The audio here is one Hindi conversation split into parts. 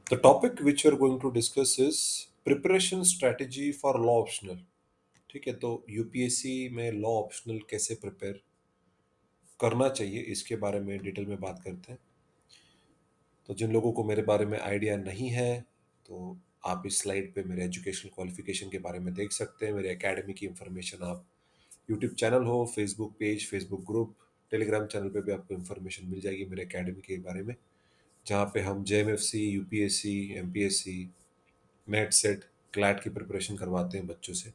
The topic which we are going to discuss is preparation strategy for law optional. ठीक है, तो यूपीएससी में लॉ ऑप्शनल कैसे प्रिपेयर करना चाहिए इसके बारे में डिटेल में बात करते हैं। तो जिन लोगों को मेरे बारे में आइडिया नहीं है, तो आप इस स्लाइड पे मेरे एजुकेशनल क्वालिफिकेशन के बारे में देख सकते हैं। मेरे एकेडमी की इंफॉर्मेशन आप यूट्यूब चैनल हो, Facebook page, Facebook group, Telegram channel पे भी आपको इंफॉर्मेशन मिल जाएगी मेरे एकेडमी के बारे में, जहाँ पे हम JMFC, UPSC, MPSC, net set, CLAT की प्रिपरेशन करवाते हैं बच्चों से।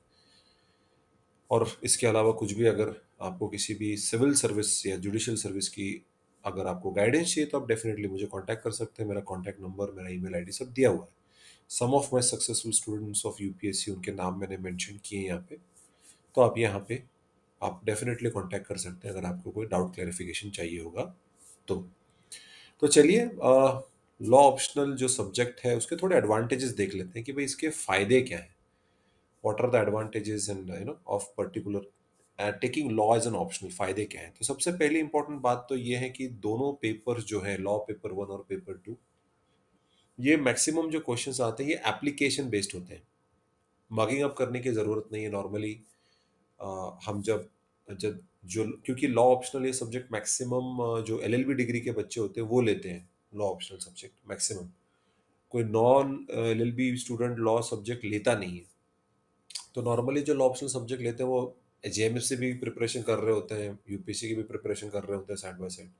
और इसके अलावा कुछ भी अगर आपको किसी भी सिविल सर्विस या जुडिशियल सर्विस की अगर आपको गाइडेंस चाहिए, तो आप डेफिनेटली मुझे कांटेक्ट कर सकते हैं। मेरा कांटेक्ट नंबर, मेरा ईमेल आईडी सब दिया हुआ है। Some of my successful students of UPSC, उनके नाम मैंने मेंशन किए हैं यहाँ पे। तो आप यहाँ पे आप डेफिनेटली कांटेक्ट कर सकते हैं अगर आपको कोई डाउट क्लैरिफिकेशन चाहिए होगा तो। तो चलिए, लॉ ऑप्शनल जो सब्जेक्ट है उसके थोड़े एडवांटेजेस देख लेते हैं कि भाई इसके फायदे क्या हैं। What are the advantages and of particular taking law as an optional, फायदे क्या हैं। तो सबसे पहली इंपॉर्टेंट बात तो ये है कि दोनों पेपर जो है, लॉ पेपर वन और पेपर टू, ये मैक्सिमम जो क्वेश्चंस आते हैं ये एप्लीकेशन बेस्ड होते हैं। मगिंग अप करने की ज़रूरत नहीं है नॉर्मली। हम जब जब जो क्योंकि लॉ ऑप्शनल ये सब्जेक्ट मैक्सिमम जो एलएलबी डिग्री के बच्चे होते हैं वो लेते हैं लॉ ऑप्शनल सब्जेक्ट मैक्सिमम। कोई non LLB student law subject लेता नहीं है। तो नॉर्मली जो लॉ ऑप्शनल सब्जेक्ट लेते हैं वो जेएमएफ से भी प्रिपरेशन कर रहे होते हैं, यूपीएससी की भी प्रिपरेशन कर रहे होते हैं साइड बाय साइड।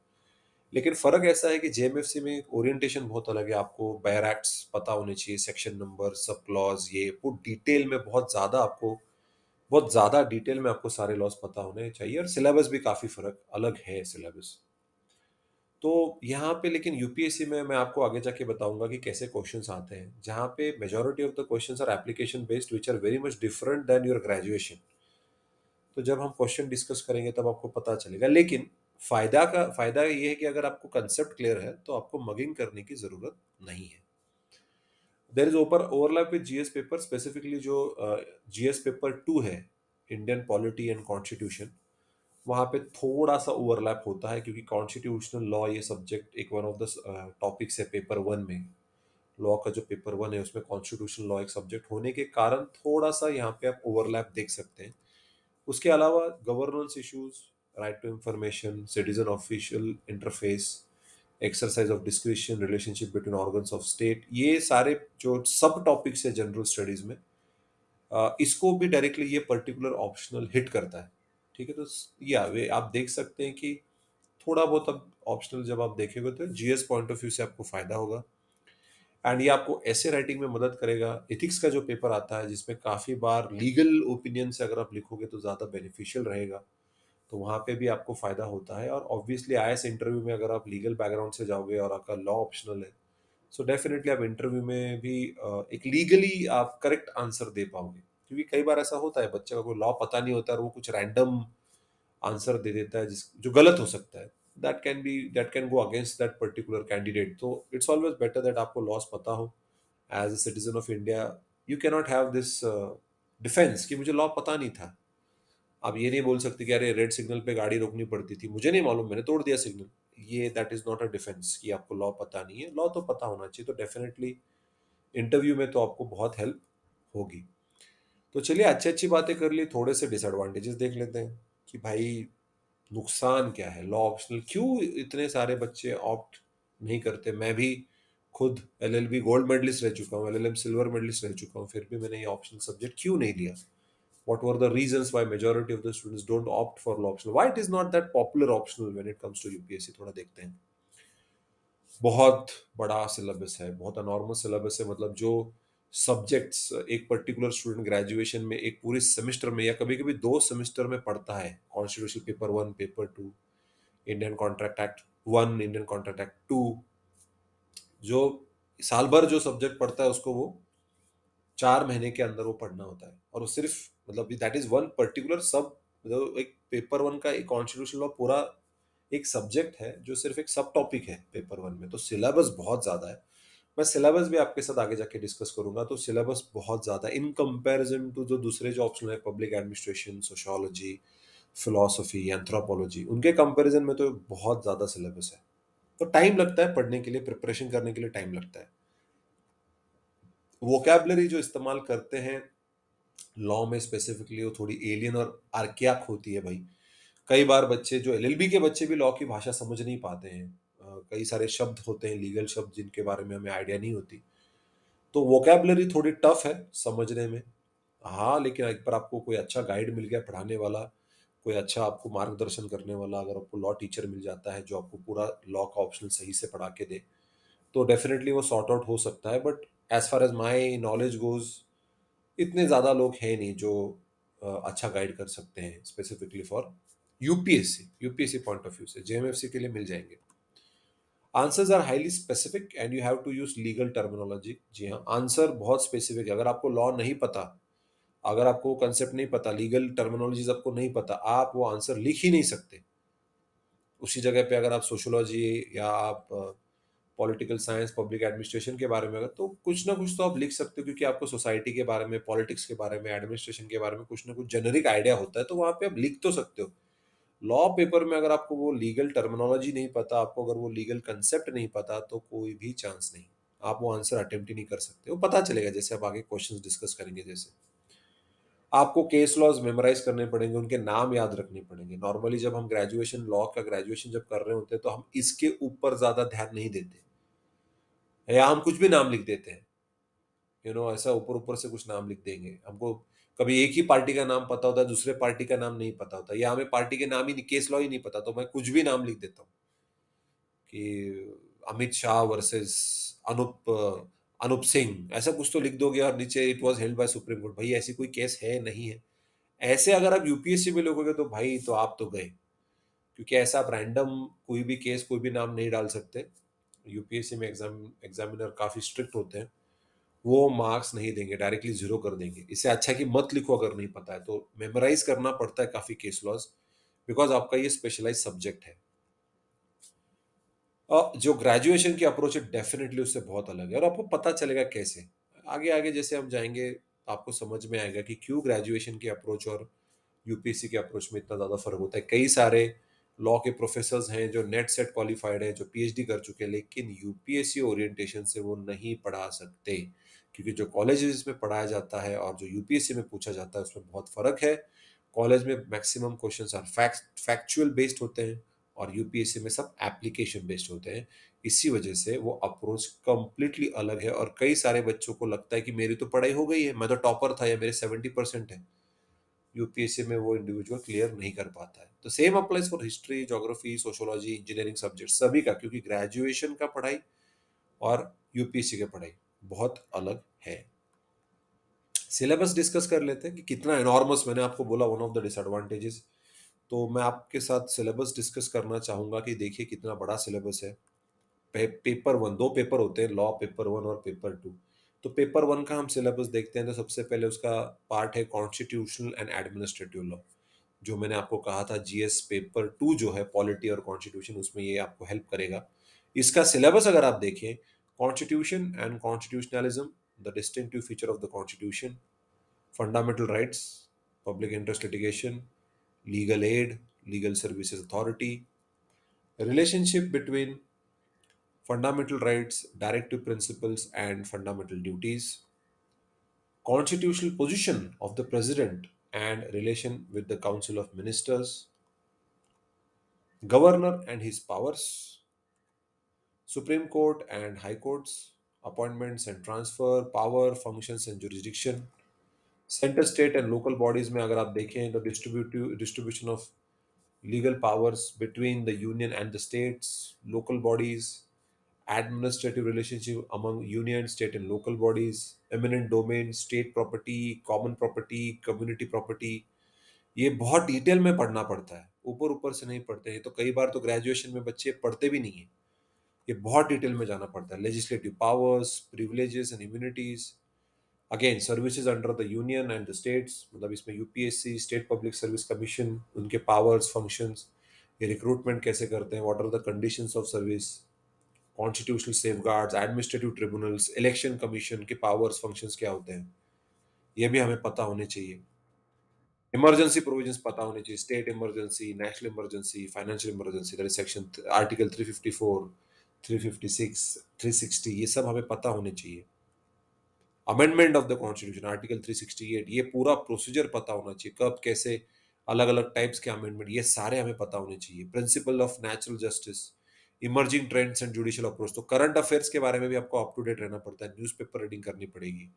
लेकिन फ़र्क ऐसा है कि जेएमएफसी में ओरिएंटेशन बहुत अलग है। आपको बायर एक्ट्स पता होने चाहिए, सेक्शन नंबर, सब क्लॉज, ये पूरी डिटेल में बहुत ज़्यादा डिटेल में आपको सारे लॉज पता होने चाहिए। और सिलेबस भी काफ़ी फ़र्क अलग है सिलेबस। तो यहाँ पे लेकिन यूपीएससी में मैं आपको आगे जाके बताऊंगा कि कैसे क्वेश्चंस आते हैं, जहाँ पे majority of the questions are application based which are very much different than your graduation. तो जब हम क्वेश्चन डिस्कस करेंगे तब आपको पता चलेगा। लेकिन फायदा ये है कि अगर आपको कंसेप्ट क्लियर है तो आपको मगिंग करने की जरूरत नहीं है। There is overlap with GS paper, specifically जो जीएस पेपर टू है, इंडियन पॉलिटी एंड कॉन्स्टिट्यूशन, वहाँ पे थोड़ा सा ओवरलैप होता है क्योंकि कॉन्स्टिट्यूशनल लॉ ये सब्जेक्ट एक वन ऑफ द टॉपिक्स है पेपर वन में। लॉ का जो पेपर वन है उसमें कॉन्स्टिट्यूशनल लॉ एक सब्जेक्ट होने के कारण थोड़ा सा यहाँ पे आप ओवरलैप देख सकते हैं। उसके अलावा governance issues, right to information, citizen official interface, exercise of discretion, relationship between organs of state, ये सारे जो सब टॉपिक्स है जनरल स्टडीज में, इसको भी डायरेक्टली ये पर्टिकुलर ऑप्शनल हिट करता है। ठीक है, तो या वे आप देख सकते हैं कि थोड़ा बहुत अब ऑप्शनल जब आप देखेंगे तो जीएस पॉइंट ऑफ व्यू से आपको फायदा होगा। एंड ये आपको ऐसे राइटिंग में मदद करेगा। एथिक्स का जो पेपर आता है जिसमें काफ़ी बार लीगल ओपिनियन से अगर आप लिखोगे तो ज़्यादा बेनिफिशियल रहेगा, तो वहाँ पे भी आपको फ़ायदा होता है। और ऑब्वियसली आईएएस इंटरव्यू में अगर आप लीगल बैकग्राउंड से जाओगे और आपका लॉ ऑप्शनल है, सो डेफिनेटली आप इंटरव्यू में भी एक लीगली आप करेक्ट आंसर दे पाओगे। क्योंकि कई बार ऐसा होता है बच्चे का कोई लॉ पता नहीं होता और वो कुछ रैंडम आंसर दे देता है जिस जो गलत हो सकता है। That can go against that particular candidate. तो इट्स ऑलवेज बेटर दैट आपको लॉस पता हो। As a citizen of India you cannot have this defence कि मुझे लॉ पता नहीं था। आप ये नहीं बोल सकते कि अरे रेड सिग्नल पे गाड़ी रोकनी पड़ती थी, मुझे नहीं मालूम, मैंने तोड़ दिया सिग्नल। ये that is not a defence कि आपको लॉ पता नहीं है। लॉ तो पता होना चाहिए। तो डेफिनेटली इंटरव्यू में तो आपको बहुत हेल्प होगी। तो चलिए, अच्छी अच्छी बातें कर ली, थोड़े से डिसएडवांटेजेस देख लेते हैं कि भाई नुकसान क्या है, लॉ ऑप्शनल क्यों इतने सारे बच्चे ऑप्ट नहीं करते। मैं भी खुद एलएलबी गोल्ड मेडलिस्ट रह चुका हूँ, एलएलएम सिल्वर मेडलिस्ट रह चुका हूँ, फिर भी मैंने ये ऑप्शनल सब्जेक्ट क्यों नहीं लिया। what were the reasons why majority of the students don't opt for law optional, why it is not that popular optional when it comes to UPSC, थोड़ा देखते हैं। बहुत बड़ा सिलेबस है, बहुत अनॉर्मल सिलेबस है। मतलब जो सब्जेक्ट्स एक पर्टिकुलर स्टूडेंट ग्रेजुएशन में एक पूरे सेमेस्टर में या कभी कभी दो सेमेस्टर में पढ़ता है, constitution paper one, paper two, Indian contract act one, Indian contract act two, जो साल भर जो सब्जेक्ट पढ़ता है उसको वो 4 महीने के अंदर वो पढ़ना होता है। और वो सिर्फ मतलब दैट इज वन पर्टिकुलर सब, मतलब एक पेपर वन का एक कॉन्स्टिट्यूशन लॉ पूरा एक सब्जेक्ट है जो सिर्फ एक सब टॉपिक है पेपर वन में। तो सिलेबस बहुत ज्यादा है। मैं सिलेबस भी आपके साथ आगे जाके डिस्कस करूंगा। तो सिलेबस बहुत ज्यादा इन कंपैरिजन टू जो दूसरे जो ऑप्शन है, public administration, sociology, philosophy, anthropology, उनके कंपैरिजन में तो बहुत ज्यादा सिलेबस है। तो टाइम लगता है पढ़ने के लिए, प्रिपरेशन करने के लिए टाइम लगता है। वोकैबलरी जो इस्तेमाल करते हैं लॉ में स्पेसिफिकली, वो थोड़ी एलियन और आर्कियाक होती है भाई। कई बार बच्चे जो एलएलबी के बच्चे भी लॉ की भाषा समझ नहीं पाते हैं। कई सारे शब्द होते हैं, लीगल शब्द, जिनके बारे में हमें आइडिया नहीं होती। तो वोकैबलरी थोड़ी टफ है समझने में। हाँ, लेकिन एक बार आपको कोई अच्छा गाइड मिल गया पढ़ाने वाला, कोई अच्छा आपको मार्गदर्शन करने वाला, अगर आपको लॉ टीचर मिल जाता है जो आपको पूरा लॉ का ऑप्शनल सही से पढ़ा के दे, तो डेफिनेटली वो सॉर्ट आउट हो सकता है। But as far as my knowledge goes, इतने ज़्यादा लोग हैं नहीं जो अच्छा गाइड कर सकते हैं specifically for UPSC. UPSC point of view से जेएमएफसी के लिए मिल जाएंगे। Answers are highly specific and you have to use legal terminology. जी हाँ, आंसर बहुत स्पेसिफिक है। अगर आपको लॉ नहीं पता, अगर आपको कंसेप्ट नहीं पता, लीगल टर्मिनोलॉजीज आपको नहीं पता, आप वो आंसर लिख ही नहीं सकते। उसी जगह पे अगर आप सोशोलॉजी या आप पॉलिटिकल साइंस, पब्लिक एडमिनिस्ट्रेशन के बारे में, अगर तो कुछ ना कुछ तो आप लिख सकते हो, क्योंकि आपको सोसाइटी के बारे में, पॉलिटिक्स के बारे में, एडमिनिस्ट्रेशन के बारे में कुछ ना कुछ जेनरिक आइडिया होता है, तो वहाँ पे आप लिख तो सकते हो। लॉ पेपर में अगर आपको वो लीगल टर्मिनोलॉजी नहीं पता, आपको अगर वो लीगल कंसेप्ट नहीं पता, तो कोई भी चांस नहीं। आप वो आंसर अटेम्प्ट ही नहीं कर सकते। वो पता चलेगा जैसे आप आगे क्वेश्चंस डिस्कस करेंगे। जैसे आपको केस लॉज मेमोराइज करने पड़ेंगे, उनके नाम याद रखने पड़ेंगे। नॉर्मली जब हम ग्रेजुएशन, लॉ का ग्रेजुएशन जब कर रहे होते हैं, तो हम इसके ऊपर ज्यादा ध्यान नहीं देते, या हम कुछ भी नाम लिख देते हैं। ऐसा ऊपर ऊपर से कुछ नाम लिख देंगे। हमको कभी एक ही पार्टी का नाम पता होता है, दूसरे पार्टी का नाम नहीं पता होता, या हमें पार्टी के नाम ही नहीं, केस लॉ ही नहीं पता, तो मैं कुछ भी नाम लिख देता हूँ कि अमित शाह वर्सेस अनुप अनुप सिंह, ऐसा कुछ तो लिख दोगे, और नीचे it was held by supreme court. भाई ऐसी कोई केस है नहीं है। ऐसे अगर आप यूपीएससी में लिखोगे तो भाई तो आप तो गए, क्योंकि ऐसा आप रैंडम कोई भी केस, कोई भी नाम नहीं डाल सकते। यूपीएससी में एग्जामिनर काफी स्ट्रिक्ट होते हैं, वो मार्क्स नहीं देंगे, डायरेक्टली जीरो कर देंगे। इससे अच्छा कि मत लिखो अगर नहीं पता है तो। मेमोराइज करना पड़ता है काफी केस लॉज, बिकॉज आपका ये स्पेशलाइज सब्जेक्ट है। और जो ग्रेजुएशन की अप्रोच है डेफिनेटली उससे बहुत अलग है, और आपको पता चलेगा कैसे। आगे आगे जैसे हम जाएंगे, आपको समझ में आएगा कि क्यों ग्रेजुएशन की अप्रोच और यूपीएससी के अप्रोच में इतना ज़्यादा फर्क होता है। कई सारे लॉ के प्रोफेसर्स हैं जो नेट सेट क्वालिफाइड है, जो पीएचडी कर चुके हैं, लेकिन यूपीएससी ओरिएंटेशन से वो नहीं पढ़ा सकते, क्योंकि जो कॉलेजेस में पढ़ाया जाता है और जो यूपीएससी में पूछा जाता है उसमें बहुत फर्क है। कॉलेज में maximum questions are factual based होते हैं, और यूपीएससी में सब एप्लीकेशन बेस्ड होते हैं। इसी वजह से वो अप्रोच कंप्लीटली अलग है, और कई सारे बच्चों को लगता है कि मेरी तो पढ़ाई हो गई है, मैं तो टॉपर था, या मेरे 70% है। यूपीएससी में वो इंडिविजुअल क्लियर नहीं कर पाता है। तो same applies for history, geography, sociology, engineering subject सभी का, क्योंकि ग्रेजुएशन का पढ़ाई और यूपीएससी की पढ़ाई बहुत अलग है। सिलेबस डिस्कस कर लेते हैं कि कितना एनॉर्मस, मैंने आपको बोला वन ऑफ द डिसएडवांटेजेस। तो मैं आपके साथ सिलेबस डिस्कस करना चाहूंगा कि देखिए कितना बड़ा सिलेबस है। पेपर वन, दो पेपर होते हैं, लॉ पेपर वन और पेपर टू। तो पेपर वन का हम सिलेबस देखते हैं, तो सबसे पहले उसका पार्ट है कॉन्स्टिट्यूशनल एंड एडमिनिस्ट्रेटिव लॉ। जो मैंने आपको कहा था, जीएस पेपर टू जो है पॉलिटी और कॉन्स्टिट्यूशन, उसमें ये आपको हेल्प करेगा। इसका सिलेबस अगर आप देखें, constitution and constitutionalism, the distinctive feature of the constitution, fundamental rights, public interest litigation, legal aid, legal services authority, relationship between fundamental rights, directive principles, and fundamental duties, constitutional position of the president and relation with the council of ministers, governor and his powers, supreme court and high courts, appointments and transfer, power, functions and jurisdiction, centre state and local bodies में अगर आप देखें तो distribution of legal powers between the union and the states, local bodies, administrative relationship among union, state and local bodies, eminent domain, state property, common property, community property। ये बहुत डिटेल में पढ़ना पड़ता है, ऊपर ऊपर से नहीं पढ़ते हैं। तो कई बार तो ग्रेजुएशन में बच्चे पढ़ते भी नहीं है, ये बहुत डिटेल में जाना पड़ता है। Legislative powers, privileges and immunities, again services under the union and the states, मतलब इसमें UPSC, state public service commission, उनके पावर्स, फंक्शंस, ये रिक्रूटमेंट कैसे करते हैं, what are the conditions of service, constitutional safeguards, administrative tribunals, election commission के पावर्स, फंक्शंस क्या होते हैं, ये भी हमें पता होने चाहिए। इमरजेंसी प्रोविजंस पता होने चाहिए, state emergency, national emergency, financial emergency, that is section article 354, 356, 360, ये सब हमें पता होने चाहिए। Amendment of the constitution article 368, ये पूरा प्रोसीजर पता होना चाहिए, कब कैसे अलग अलग टाइप्स के अमेंडमेंट, ये सारे हमें पता होने चाहिए। Principal of natural justice, emerging trends and judicial approach, तो करंट अफेयर्स के बारे में भी आपको अप टू डेट रहना पड़ता है, न्यूज़पेपर रीडिंग करनी पड़ेगी।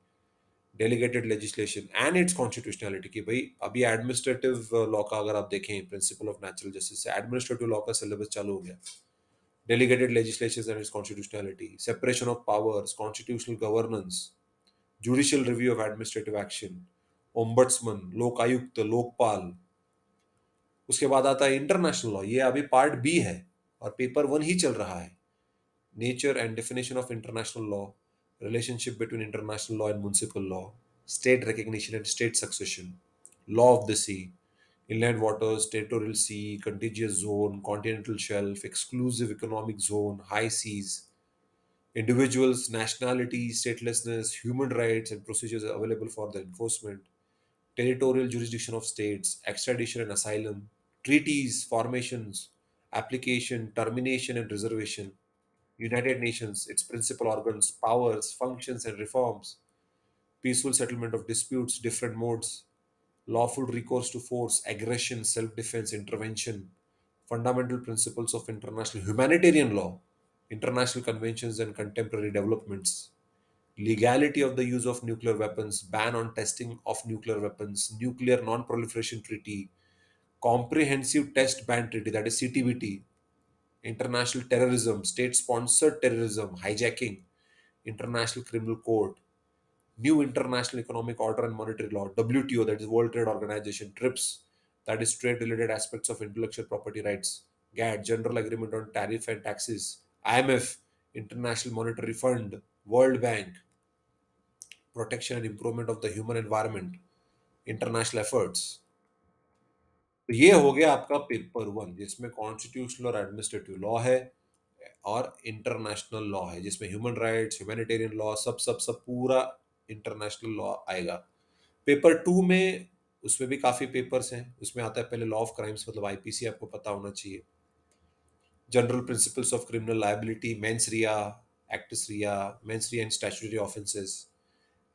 Delegated legislation and it's constitutionality, कि भाई अभी एडमिनिस्ट्रेटिव लॉ का अगर आप देखें, प्रिंसिपल ऑफ नेचुरल जस्टिस से एडमिनिस्ट्रेटिव लॉ का सिलेबस चालू हो गया। Delegated legislation and its constitutionality, separation of powers, constitutional governance, judicial review of administrative action, ombudsman, लोक आयुक्त, लोकपाल। उसके बाद आता है इंटरनेशनल लॉ, ये अभी पार्ट बी है और पेपर वन ही चल रहा है। Nature and definition of international law, relationship between international law and municipal law, state recognition and state succession, law of the sea, inland waters, territorial sea, contiguous zone, continental shelf, exclusive economic zone, high seas, individuals, nationality, statelessness, human rights, and procedures available for the enforcement, territorial jurisdiction of states, extradition and asylum, treaties, formations, application, termination, and reservation, United Nations, its principal organs, powers, functions, and reforms, peaceful settlement of disputes, different modes, lawful recourse to force, aggression, self defense, intervention, fundamental principles of international humanitarian law, international conventions and contemporary developments, legality of the use of nuclear weapons, ban on testing of nuclear weapons, nuclear non proliferation treaty, comprehensive test ban treaty, that is CTBT, international terrorism, state sponsored terrorism, hijacking, international criminal court, new international economic order and monetary law, WTO, that is World Trade Organization, TRIPS, that is trade related aspects of intellectual property rights, GATT, General Agreement on Tariff and Taxes, IMF, International Monetary Fund, World Bank, protection and improvement of the human environment, international efforts। तो ये हो गया आपका पेपर वन, जिसमें कॉन्स्टिट्यूशनल और एडमिनिस्ट्रेटिव लॉ है और इंटरनेशनल लॉ है, जिसमें ह्यूमन राइट्स, ह्यूमैनिटेरियन लॉ, सब सब सब पूरा इंटरनेशनल लॉ आएगा। पेपर टू में उसमें भी काफी पेपर्स हैं। उसमें आता है पहले लॉ ऑफ क्राइम्स, मतलब आईपीसी आपको पता होना चाहिए, general principles of criminal liability, mens rea, actus rea, mens rea and statutory offences,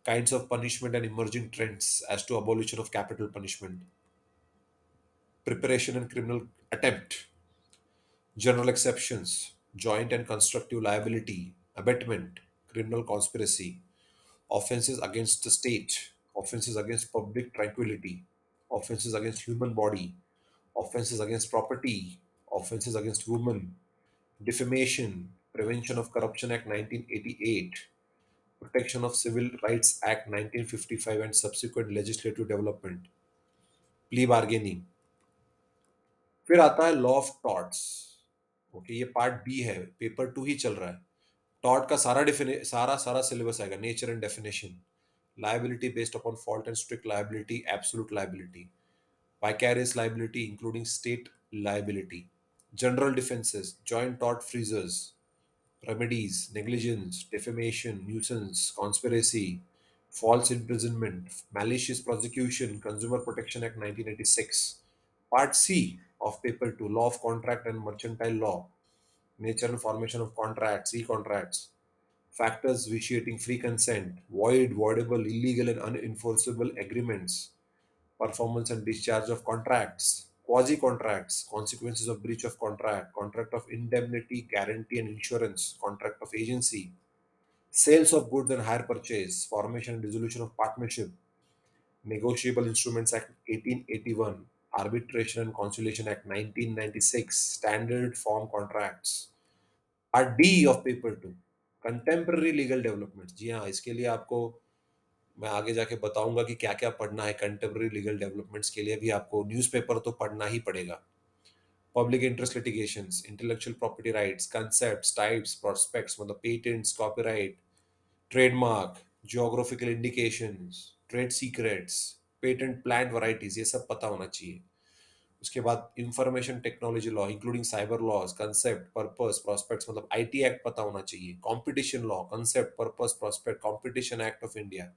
kinds of punishment and emerging trends as to abolition of capital punishment, preparation and criminal attempt, general exceptions, joint and constructive liability, abetment, criminal conspiracy, offenses against the state, offenses against public tranquility, offenses against human body, offenses against property, offenses against women, defamation, Prevention of Corruption Act 1988, Protection of Civil Rights Act 1955 and subsequent legislative development, plea bargaining। फिर आता है लॉ ऑफ टॉर्ट्स। ओके, ये पार्ट बी है, पेपर टू ही चल रहा है। टॉर्ट का सारा सारा सिलेबस आएगा, nature and definition, liability based upon fault and strict liability, absolute liability, vicarious liability including state liability, general defenses, joint tort freezers, remedies, negligence, defamation, nuisance, conspiracy, false imprisonment, malicious prosecution, Consumer Protection Act 1986. Part C of Paper 2, Law of Contract and Mercantile Law, nature and formation of contracts, e-contracts, factors vitiating free consent, void, voidable, illegal and unenforceable agreements, performance and discharge of contracts, quasi-contracts, consequences of breach of contract, contract of indemnity, guarantee and insurance, contract of agency, sales of goods and hire purchase, formation and dissolution of partnership, Negotiable Instruments Act 1881, Arbitration and Conciliation Act 1996, Standard Form Contracts। Part D of paper two, contemporary legal developments. जी हाँ, इसके लिए आपको मैं आगे जाके बताऊंगा कि क्या क्या पढ़ना है। कंटेम्प्रेरी लीगल डेवलपमेंट्स के लिए भी आपको न्यूज़पेपर तो पढ़ना ही पड़ेगा। Public interest litigations, intellectual property rights, concepts, types, prospects, मतलब patents, copyright, trademark, geographical indications, trade secrets, patent plant varieties, ये सब पता होना चाहिए। उसके बाद information technology law including cyber laws, concept, purpose, prospects, मतलब आईटी एक्ट पता होना चाहिए। Competition law, concept, purpose, prospect, competition act of India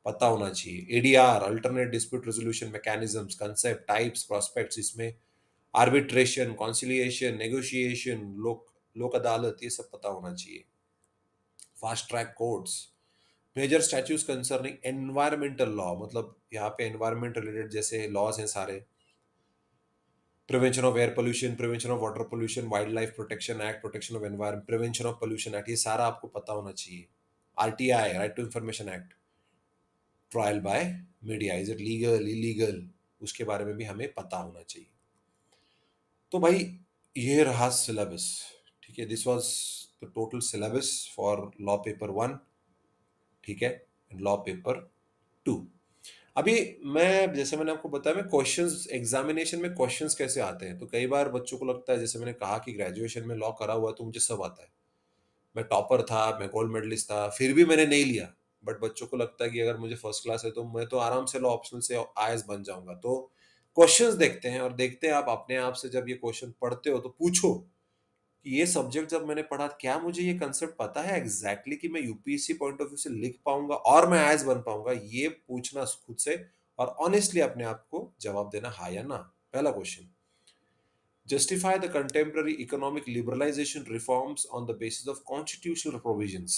पता होना चाहिए। ADR, alternate dispute resolution mechanisms, concept, types, prospects, इसमें आर्बिट्रेशन, कॉन्सिलिएशन, नेगोशिएशन, लोक लोक अदालत, ये सब पता होना चाहिए। Fast track courts, major statutes concerning environmental law, मतलब यहाँ पे एनवायरमेंट रिलेटेड जैसे लॉज हैं सारे, prevention of air pollution, prevention of water pollution, wildlife protection act, protection of environment, prevention of pollution act, ये सारा आपको पता होना चाहिए। RTI, right to information act, trial by media, is it legal illegal, उसके बारे में भी हमें पता होना चाहिए। तो भाई ये रहा सिलेबस, ठीक है, this was the total syllabus for law paper 1, ठीक है, एंड लॉ पेपर 2। अभी मैं, जैसे मैंने आपको बताया, मैं क्वेश्चंस एग्जामिनेशन में क्वेश्चंस कैसे आते हैं, तो कई बार बच्चों को लगता है, जैसे मैंने कहा कि ग्रेजुएशन में लॉ करा हुआ है तो मुझे सब आता है, मैं टॉपर था, मैं गोल्ड मेडलिस्ट था, फिर भी मैंने नहीं लिया। बट बच्चों को लगता है कि अगर मुझे फर्स्ट क्लास है तो मैं तो आराम से लॉ ऑप्शनल से आईएएस बन जाऊंगा। तो क्वेश्चंस देखते हैं, और देखते हैं आप अपने आप से जब ये क्वेश्चन पढ़ते हो तो पूछो कि ये सब्जेक्ट जब मैंने पढ़ा, क्या मुझे ये कंसेप्ट पता है एग्जैक्टली कि मैं यूपीएससी पॉइंट ऑफ व्यू से लिख पाऊंगा और मैं आईएएस बन पाऊंगा, ये पूछना खुद से, और ऑनेस्टली अपने आप को जवाब देना, हाँ या ना। पहला question, justify the contemporary economic liberalization reforms on the basis of constitutional provisions।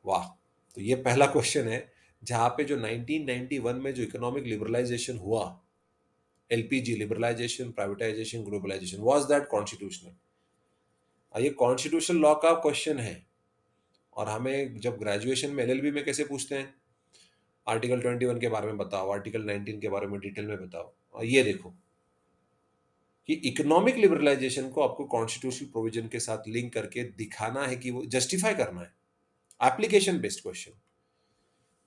वाह, तो ये पहला क्वेश्चन है जहां पे जो 1991 में जो इकोनॉमिक लिबरलाइजेशन हुआ, LPG liberalisation, privatisation, globalisation, was that constitutional? ये कॉन्स्टिट्यूशनल लॉ का क्वेश्चन है, और हमें जब ग्रेजुएशन में एलएलबी में कैसे पूछते हैं, आर्टिकल 21 के बारे में बताओ, आर्टिकल 19 के बारे में डिटेल में बताओ, और ये देखो कि इकोनॉमिक लिबरलाइजेशन को आपको कॉन्स्टिट्यूशनल प्रोविजन के साथ लिंक करके दिखाना है, कि वो जस्टिफाई करना है। Application based question,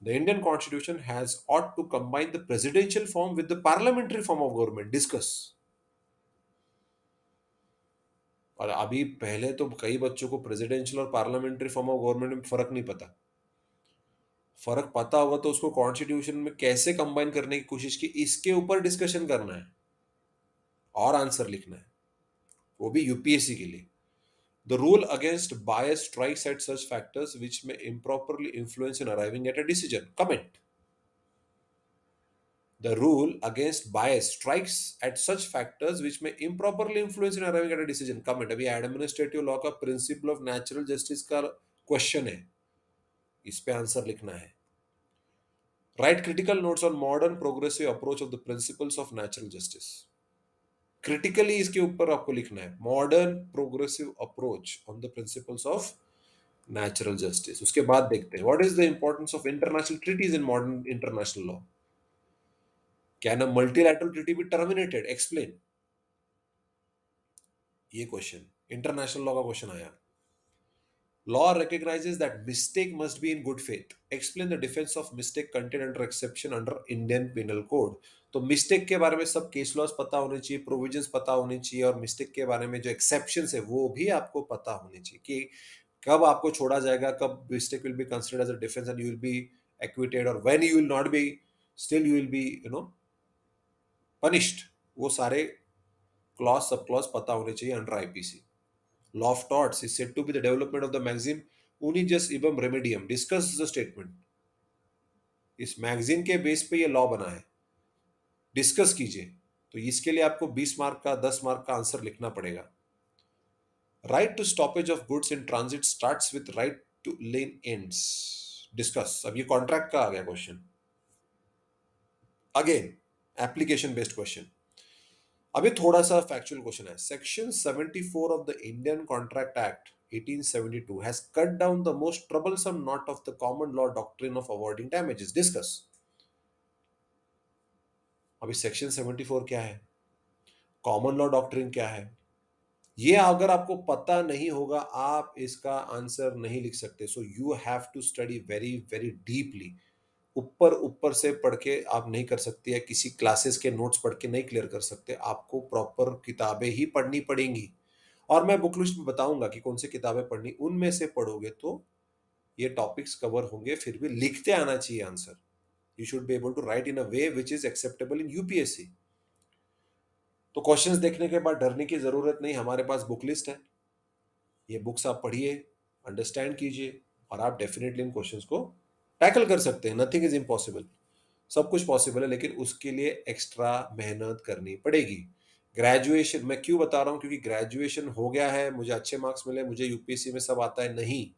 the Indian constitution has ought to combine the presidential form with the parliamentary form of government, discuss. और अभी पहले तो कई बच्चों को प्रेसिडेंशियल और पार्लियामेंट्री फॉर्म ऑफ गवर्नमेंट में फर्क नहीं पता। फर्क पता होगा तो उसको कॉन्स्टिट्यूशन में कैसे कंबाइन करने की कोशिश की, इसके ऊपर डिस्कशन करना है और आंसर लिखना है, वो भी यूपीएससी के लिए। The rule against bias strikes at such factors which may improperly influence in arriving at a decision. Comment. The rule against bias strikes at such factors which may improperly influence in arriving at a decision. Comment. अभी एडमिनिस्ट्रेटिव लॉ का प्रिंसिपल ऑफ नेचुरल जस्टिस का क्वेश्चन है, इस पे आंसर लिखना है। Write critical notes on modern progressive approach of the principles of natural justice. Critically इसके ऊपर आपको लिखना है, modern progressive approach on the principles of natural justice. उसके बाद देखते हैं, what is the importance of international treaties in modern international law, can a multilateral treaty be terminated, explain. ये क्वेश्चन इंटरनेशनल लॉ का क्वेश्चन आया। Law recognizes that mistake must be in good faith, explain the defense of mistake contained under exception under Indian penal code। तो मिस्टेक के बारे में सब केस लॉज पता होने चाहिए, प्रोविजंस पता होने चाहिए, और मिस्टेक के बारे में जो एक्सेप्शंस है वो भी आपको पता होने चाहिए, कि कब आपको छोड़ा जाएगा, कब mistake will be considered as a defence and you will be acquitted, और when you will not be, still you will be punished. वो सारे क्लॉज सब क्लॉज पता होने चाहिए under IPC. Law of torts is said to be the development of the magazine उनिजस इबम रेमेडियम, डिस्कस द स्टेटमेंट। इस मैगजीन के बेस पे ये लॉ बना है, डिस्कस कीजिए। तो इसके लिए आपको 20 मार्क का, 10 मार्क का आंसर लिखना पड़ेगा। Right to stoppage of goods in transit starts with right to lien ends, discuss. अब ये कॉन्ट्रैक्ट का आ गया question, again application based question. अभी थोड़ा सा फैक्चुअल क्वेश्चन है। Section 74 of the Indian contract act 1872 has cut down the most troublesome knot of the common law doctrine of avoiding damages, discuss। अभी सेक्शन 74 क्या है, कॉमन लॉ डॉक्ट्रिन क्या है, ये अगर आपको पता नहीं होगा आप इसका आंसर नहीं लिख सकते। So you have to study very very deeply. ऊपर ऊपर से पढ़ के आप नहीं कर सकते, या किसी क्लासेस के नोट्स पढ़ के नहीं क्लियर कर सकते, आपको प्रॉपर किताबें ही पढ़नी पड़ेंगी। और मैं बुक लिस्ट में बताऊंगा कि कौन सी किताबें पढ़नी, उनमें से पढ़ोगे तो ये टॉपिक्स कवर होंगे। फिर भी लिखते आना चाहिए answer, you should be able to write in a way which is acceptable in UPSC. तो क्वेश्चंस देखने के बाद डरने की जरूरत नहीं, हमारे पास बुक लिस्ट है, ये बुक्स आप पढ़िए, अंडरस्टैंड कीजिए, और आप डेफिनेटली इन क्वेश्चंस को टैकल कर सकते हैं। नथिंग इज इम्पॉसिबल, सब कुछ पॉसिबल है, लेकिन उसके लिए एक्स्ट्रा मेहनत करनी पड़ेगी। ग्रेजुएशन मैं क्यों बता रहा हूँ, क्योंकि ग्रेजुएशन हो गया है, मुझे अच्छे मार्क्स मिले, मुझे यूपीएससी में सब आता है, नहीं।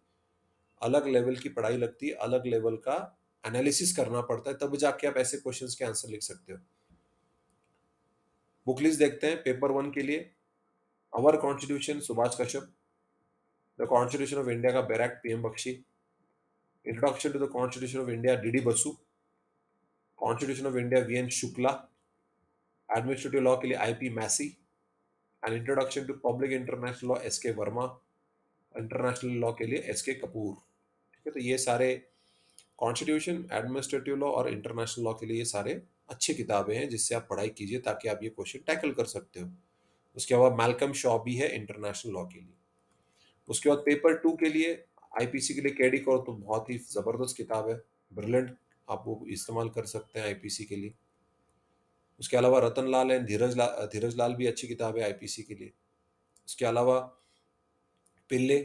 अलग लेवल की पढ़ाई लगती है, अलग लेवल का एनालिसिस करना पड़ता है, तब जाके आप ऐसे क्वेश्चंस के आंसर लिख सकते हो। बुक लिस्ट देखते हैं पेपर 1 के लिए। Our constitution Subhash Kashyap, the constitution of India का बैराक PM Bakshi, introduction to the constitution of India DD Basu, constitution of India VN Shukla, administrative law के लिए IP Massey, and introduction to public international law SK Verma, international law के लिए एसके कपूर। ठीक है, तो ये सारे कॉन्स्टिट्यूशन, एडमिनिस्ट्रेटिव लॉ और इंटरनेशनल लॉ के लिए ये सारे अच्छी किताबें हैं जिससे आप पढ़ाई कीजिए ताकि आप ये क्वेश्चन टैकल कर सकते हो। उसके बाद मैल्कम शॉ भी है इंटरनेशनल लॉ के लिए। उसके बाद पेपर 2 के लिए आईपीसी के लिए कैडी कौर तो बहुत ही जबरदस्त किताब है, ब्रिलियंट, आप वो इस्तेमाल कर सकते हैं आईपीसी के लिए। उसके अलावा रतन लाल एंड धीरज लाल भी अच्छी किताब है आईपीसी के लिए। उसके अलावा पिल्ले,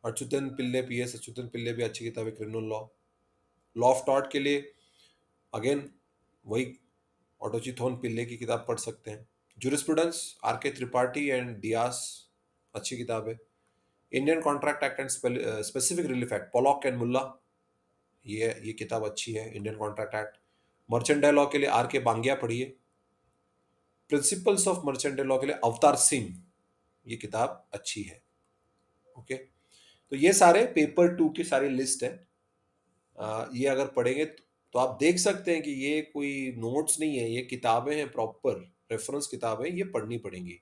अच्युतन पिल्ले, पीएस अच्युतन पिल्ले भी अच्छी किताब है, criminal law. Law of taught के लिए अगेन वही ऑटोचिथोन पिल्ले की किताब पढ़ सकते हैं। जूरिस्प्रूडेंस आर के त्रिपाठी एंड डियास, अच्छी किताब है। Indian contract act and specific relief act, Pollock and Mulla, ये किताब अच्छी है, Indian contract act. Mercantile law के लिए आर के बांगिया पढ़िए। प्रिंसिपल्स ऑफ मर्चेंटाइल लॉ के लिए अवतार सिंह, ये किताब अच्छी है। ओके, तो ये सारे पेपर 2 की सारी लिस्ट है। ये अगर पढ़ेंगे तो आप देख सकते हैं कि ये कोई नोट्स नहीं है, ये किताबें हैं, प्रॉपर रेफरेंस किताबें, ये पढ़नी पड़ेंगी,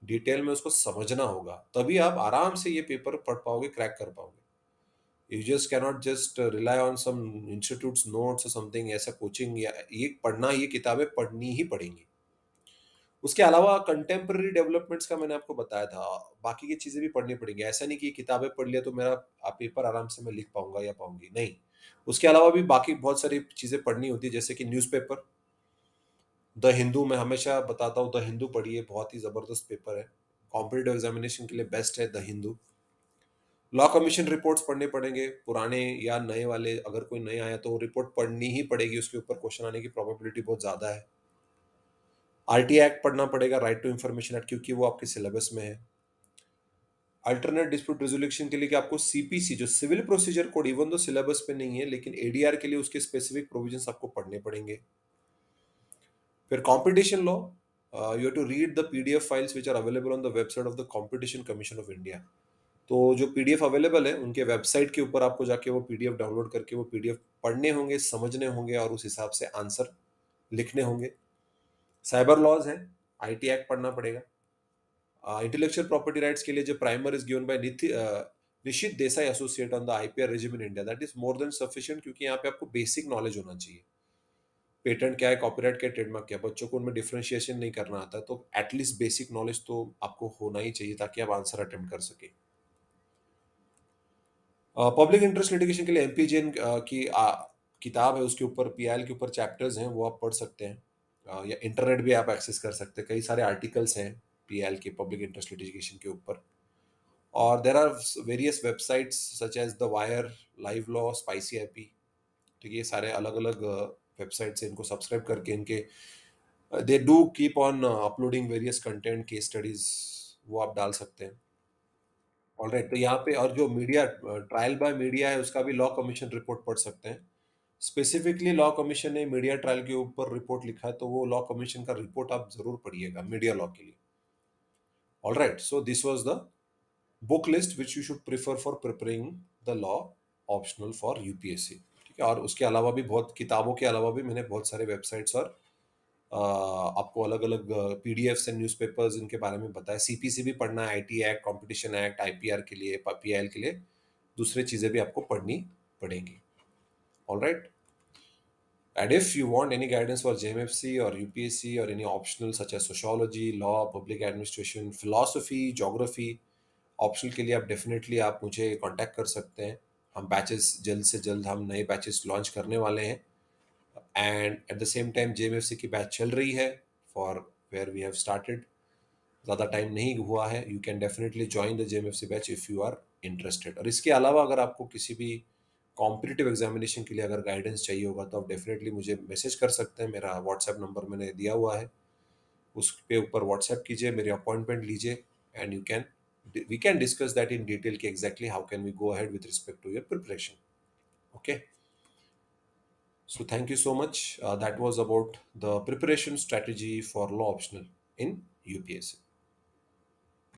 डिटेल में उसको समझना होगा, तभी आप आराम से ये पेपर पढ़ पाओगे, क्रैक कर पाओगे। You just cannot just rely on some institutes notes और समथिंग, ऐसा कोचिंग या ये पढ़ना, ये किताबें पढ़नी ही पड़ेंगी। उसके अलावा कंटेम्प्रेरी डेवलपमेंट्स का मैंने आपको बताया था, बाकी की चीजें भी पढ़नी पड़ेंगी। ऐसा नहीं कि ये किताबें पढ़ लिया तो मेरा पेपर आराम से मैं लिख पाऊंगा या पाऊंगी, नहीं। उसके अलावा भी बाकी बहुत सारी चीजें पढ़नी होती है, जैसे कि न्यूज़पेपर। द हिंदू, मैं हमेशा बताता हूँ द हिंदू पढ़िए, बहुत ही जबरदस्त पेपर है, कॉम्पिटिटिव एग्जामिनेशन के लिए बेस्ट है the Hindu. Law commission reports पढ़ने पड़ेंगे, पुराने या नए वाले, अगर कोई नए आया तो रिपोर्ट पढ़नी ही पड़ेगी, उसके ऊपर क्वेश्चन आने की प्रोबेबिलिटी बहुत ज्यादा है। आरटी एक्ट पढ़ना पड़ेगा, राइट टू इंफॉर्मेशन एक्ट, क्योंकि वो आपके सिलेबस में है। अल्टरनेट डिस्प्यूट रेजोल्यूशन के लिए कि आपको सीपीसी, जो सिविल प्रोसीजर कोड, इवन तो सिलेबस पे नहीं है लेकिन एडीआर के लिए उसके स्पेसिफिक प्रोविजंस आपको पढ़ने पड़ेंगे। फिर competition law, you have to read the PDF files which are available on the website of the competition commission of India. तो जो पीडीएफ अवेलेबल है उनके वेबसाइट के ऊपर आपको जाके वो पीडीएफ डाउनलोड करके वो पीडीएफ पढ़ने होंगे, समझने होंगे और उस हिसाब से आंसर लिखने होंगे। साइबर लॉज है, आईटी एक्ट पढ़ना पड़ेगा। इंटेलेक्चुअल प्रॉपर्टी राइट्स के लिए जो primer is given by Nishith Desai associates on the IPR regime in India, that is more than sufficient, क्योंकि यहाँ पे आपको बेसिक नॉलेज होना चाहिए। पेटेंट क्या है, कॉपीराइट क्या है, ट्रेडमार्क क्या है, बच्चों को उनमें डिफरेंशिएशन नहीं करना आता, तो एटलीस्ट बेसिक नॉलेज तो आपको होना ही चाहिए ताकि आप आंसर अटेम्प्ट कर सके। पब्लिक इंटरेस्ट लिटिगेशन के लिए एमपीजेन की किताब है, उसके ऊपर पीआईएल के ऊपर चैप्टर्स हैं, वो आप पढ़ सकते हैं। या इंटरनेट भी आप एक्सेस कर सकते हैं, कई सारे आर्टिकल्स हैं पीआईएल के पब्लिक इंटरेस्ट लिटिगेशन के ऊपर। और there are various websites such as the Wire, Live Law, Spicy IP. ठीक है, ये सारे अलग अलग वेबसाइट्स हैं, इनको सब्सक्राइब करके इनके they do keep on uploading various content, case studies, वो आप डाल सकते हैं। ऑलराइट, तो यहाँ पे और जो मीडिया ट्रायल बाय मीडिया है उसका भी लॉ कमीशन रिपोर्ट पढ़ सकते हैं। स्पेसिफिकली लॉ कमीशन ने मीडिया ट्रायल के ऊपर रिपोर्ट लिखा है, तो वो लॉ कमीशन का रिपोर्ट आप जरूर पढ़िएगा मीडिया लॉ के लिए। Alright, so this was the book list which you should prefer for preparing the law optional for UPSC. ठीक है, और उसके अलावा भी बहुत किताबों के अलावा भी मैंने बहुत सारे वेबसाइट्स और आपको अलग अलग पीडीएफ्स एंड न्यूज़पेपर्स इनके बारे में बताया। सीपीसी भी पढ़ना है, IT act, competition act, IPR के लिए, पीआईएल के लिए दूसरी चीज़ें भी आपको पढ़नी पड़ेंगी। Alright, and if you want any guidance for JMFC or UPSC or any optional such as sociology, law, public administration, philosophy, geography, optional के लिए आप डेफिनेटली आप मुझे कांटेक्ट कर सकते हैं। हम बैचेस जल्द से जल्द हम नए बैचेस लॉन्च करने वाले हैं, and at the same time JMFC की बैच चल रही है for where we have started. ज़्यादा टाइम नहीं हुआ है, you can definitely join the JMFC batch if you are interested. और इसके अलावा अगर आपको किसी भी कॉम्पिटिटिव एग्जामिनेशन के लिए अगर गाइडेंस चाहिए होगा तो आप डेफिनेटली मुझे मैसेज कर सकते हैं। मेरा व्हाट्सएप नंबर मैंने दिया हुआ है, उस पे ऊपर व्हाट्सएप कीजिए, मेरी अपॉइंटमेंट लीजिए, and you can we can discuss that in detail कि exactly how can we go ahead with respect to your preparation. Okay. So thank you so much. That was about the preparation strategy for law optional in UPSC.